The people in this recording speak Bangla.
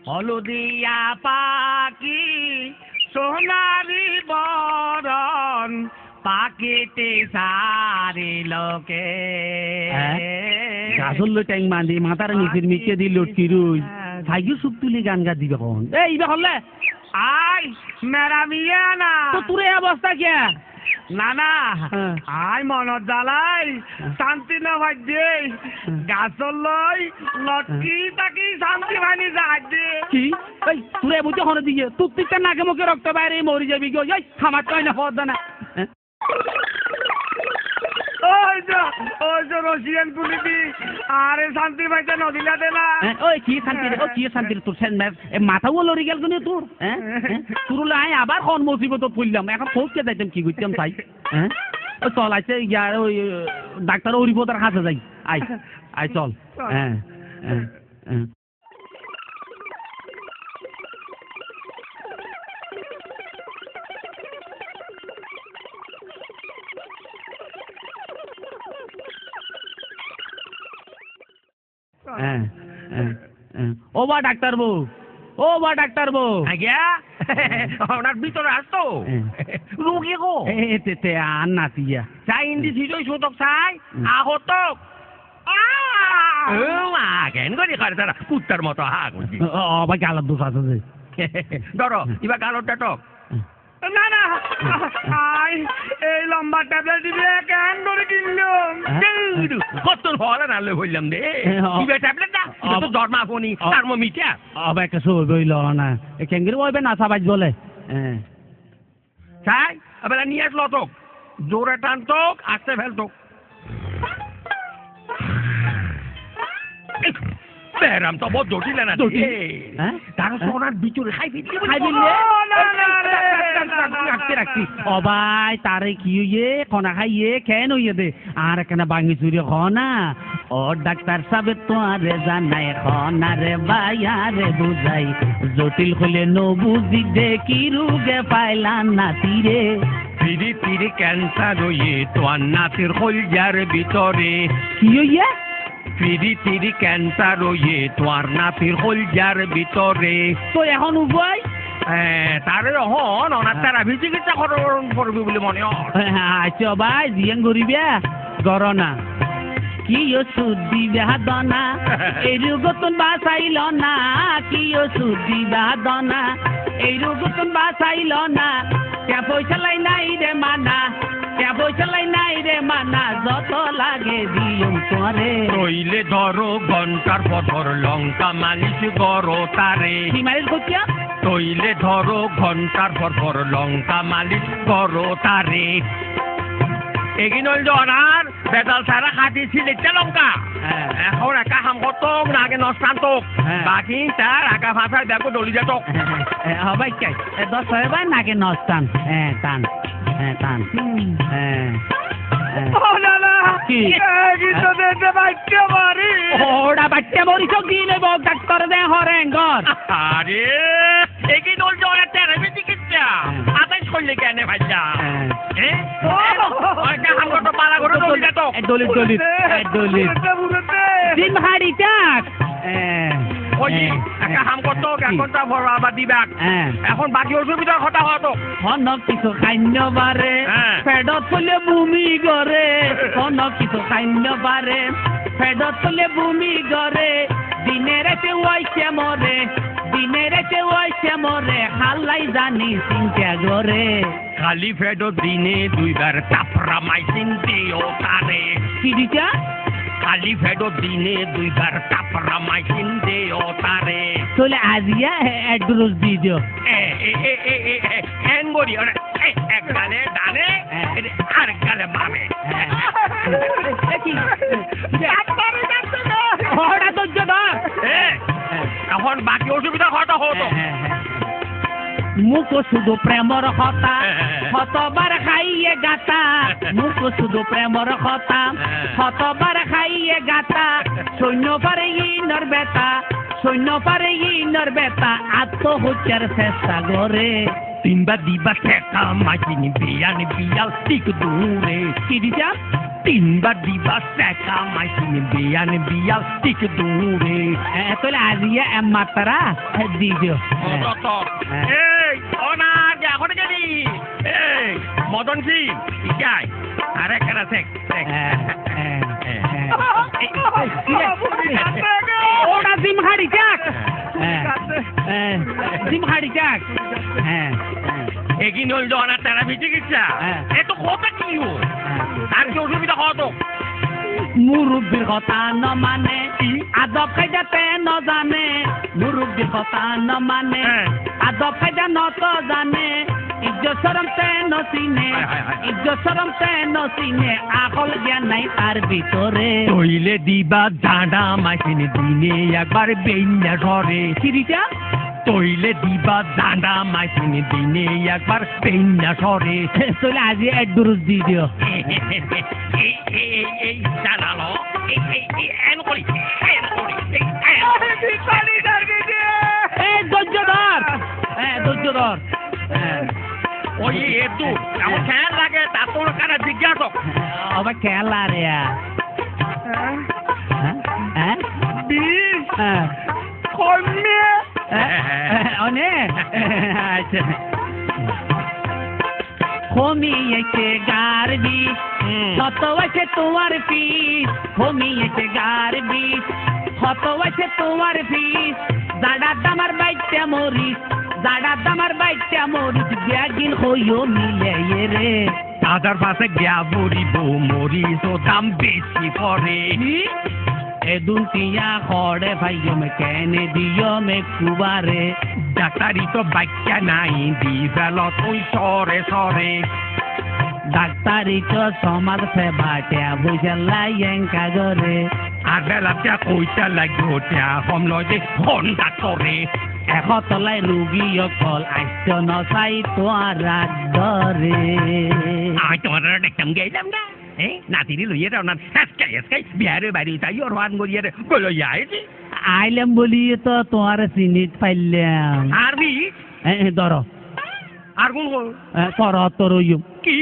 হলদিয়া পাখি সোনারি বরণ পাখিতে সারি লোকে গাছল ট্যাং মান্দি মাথার নিচের মিকে দি লটকি রুই সাইকেল সুপ তুলি গান গা দিবে কখন এই ইবে হলে আই মেরা মিয়া না তো তোর এই অবস্থা কে না না আই মনত জ্বালাই শান্তি না ভাই দে গাছল লই লটকি তাকি শান্তি ভানি যায় দে কি এই তোর এই বুঝে হনে দিয়ে তুই তিতে নাকে মুখে রক্ত বাইরে মরি যাবি গো এই খামার কই না পদ না ওই যে রশিয়ান পুলিশি আরে শান্তি ভাইতে নদীলা দে না ওই কি শান্তি তোর সেন মাথাও লড়ি গেল কোনে তোর তোর লাই আবার কোন মুসিবত পড়লাম এখন কোকে যাইতাম কি করতাম তাই ওই চল আইছে ইয়ার ওই ডাক্তার হরিপদার কাছে যাই আই চল ও বা ডাক্তার বউ আজ্ঞা আপনার ভিতরে আসতো রোগী গো তে আর নাতিয়া চাই ইন্দি সিজই সুতক চাই আহতক কেন করি করে তারা কুত্তার মতো হা করছি বা গালার দোষ আছে যে ধরো এবার গালরটা টক না না আই এই লম্বা ট্যাবলেট দিবে কেন করে কিনলাম কত হল নালে হইলাম রে দিবে ট্যাবলেট না তো জর্মা ফোনি থার্মোমিটার আবার একটা সই বইল না কেঙ্গির বইবে না সাবাজ বলে চাই আবার নিয়ে আসলো তোক জোরে টানতোক আসতে ফেলতোক বেরাম তো বহুত জটিল না তারা সোনার বিচুরে খাই রাখছি অবাই তারে কি হইয়ে কনা খাইয়ে কেন হইয়ে দে আর কেন বাঙি চুরি খনা ও ডাক্তার সাহেব তোরে জানাই খনা রে বাইয়ারে বুঝাই জটিল হলে ন বুঝি দে কি রোগে পাইলা নাতিরে তিরি তিরি ক্যান্সার হইয়ে তোর নাতির কলজার ভিতরে কি হইয়ে তিরি তিরি ক্যান্সার হইয়ে তোর নাতির কলজার ভিতরে তো এখন উপায় তারে হন অনার তারা চিকিৎসা করবি বলে মনে হয় আচ্ছা ভাই জিয়ান গরিবে গরনা কি ওষুধ দিবে দনা এই রোগতন বাঁচাইল না কি ওষুধ দিবে দনা এই রোগতন বাঁচাইল না কে পয়সা লাই নাই রে মানা কে পয়সা লাই নাই রে মানা যত লাগে দিয়ম তোরে রইলে ধরো ঘন্টার পর লঙ্কা মালিশ গরো তারে কি মালিশ করছিস তৈলে ধরো ঘন্টার পর লঙ্কা মালিশ করো তারে এগিনল জনার বেতাল সারা খাটি সিলেটে লঙ্কা এখন একা হাম করতোক নাগে নষ্টান্তোক বাকি তার একা ভাষায় দেখো ডলি যেতক হবাই চাই 10 হইবা নাগে নষ্টান টান টান কি কিন্তু দেখতে বাচ্চা মারি ওড়া বাচ্চা মরি সব দিলে বক ডাক্তার দে হরেঙ্গর আরে এগিনল জনার তেরে চিকিৎসা আতাই করলে কেন ভাইয়া এখন বাকি অসুবিধার কথা হতো কিছু খাদ্য বারে পেটত ফুলে বমি করে কিছু খাদ্য বারে পেটত ফুলে বমি করে দিনে রাতে ওয়াইছে মরে হাল্লাই জানি চিন্তা করে খালি ফেডো দিনে দুইবার তাপরা মাইসিন দিও তারে কি দিছা খালি ফেডো দিনে দুইবার তাপরা মাইসিন দিও তারে তাহলে আজিয়া অ্যাড্রেস দি দিও হ্যান গড়ি এক গালে ডানে আর গালে বামে এখন বাকি অসুবিধা কথা হতো মুখ শুধু প্রেমর কথা শতবার খাইয়ে গাতা মুখ শুধু প্রেমর কথা শতবার খাইয়ে গাতা সৈন্য পারে ইনর বেতা আত্মহত্যার চেষ্টা করে তিনবার দিবা ঠেকা মাইনি বিয়াল ঠিক দূরে কি দিছা তিনবার দিবা সেকা মাইসিনি বিয়ান বিয়াল ঠিক দূরে তোলে আজিয়া মাতারা দিও এই অনার এখন গেলি এই মদন সিং ইকাই আরে কেন সেক ওটা জিমহাড়ি যাক জিমহাড়ি যাক এগিন হইল অনার থেরাপি চিকিৎসা এত কথা কি আর কি অসুবিধা কত মুরব্বীর কথা ন মানে আদব কায়দাতে ন জানে মুরব্বীর কথা ন মানে আদব কায়দা ন তো জানে ইজ্জত শরম তে ন চিনে ইজ্জত শরম তে ন চিনে আকল জ্ঞান নাই তার ভিতরে তইলে দিবা জানা মাইসিনি দিনে একবার বেইনা ধরে সিরিটা তইলে দিবা জানা মাইসিনি দিনে একবার বেইনা ধরে তোলে আজি এক দুরুজ দি দিও এই জানালো এন করি ধৈর্য ধর ধৈর্য ধর ওই এতু আমার খেয়াল লাগে তা তোর কারা জিজ্ঞাসক আবার খেলা রে কমিয়েছে গারবি কত আছে তোমার ফিস কমিয়েছে গারবি কত আছে তোমার ফিস জাডা দামার বাইটা মরিস জাডা দামার বাইটা মরিস ব্যাগিল হইও মিলে রে দাদার পাশে গিয়া বড়িব মরিস ও দাম বেশি পড়ে দুটিয়া খড়ে ভাইও মে কেনে দিও মে কুবারে ডাক্তারি তো বাক্যা নাই দি ফেল তুই সরে সরে ডাক্তারি তো সমাজ সেবাটা বুঝলাই কাগরে আর বেলাটা কইটা লাগবে ওটা সমলয় যে ফোন ডাক্তরে তলাই রুগী অকল আইস নচাই তোয়ার দরে আমি তোমার দেখতাম গেলাম না নাতিনি লইয়ে রাও না আজকাই আজকাই বিহারে বাড়ি তাই ওর হান গড়িয়ে বলো যাইছি আইলাম বলি তো তোমার চিনিত পাইলাম আরবি ধর আর কোন তোর তোর কি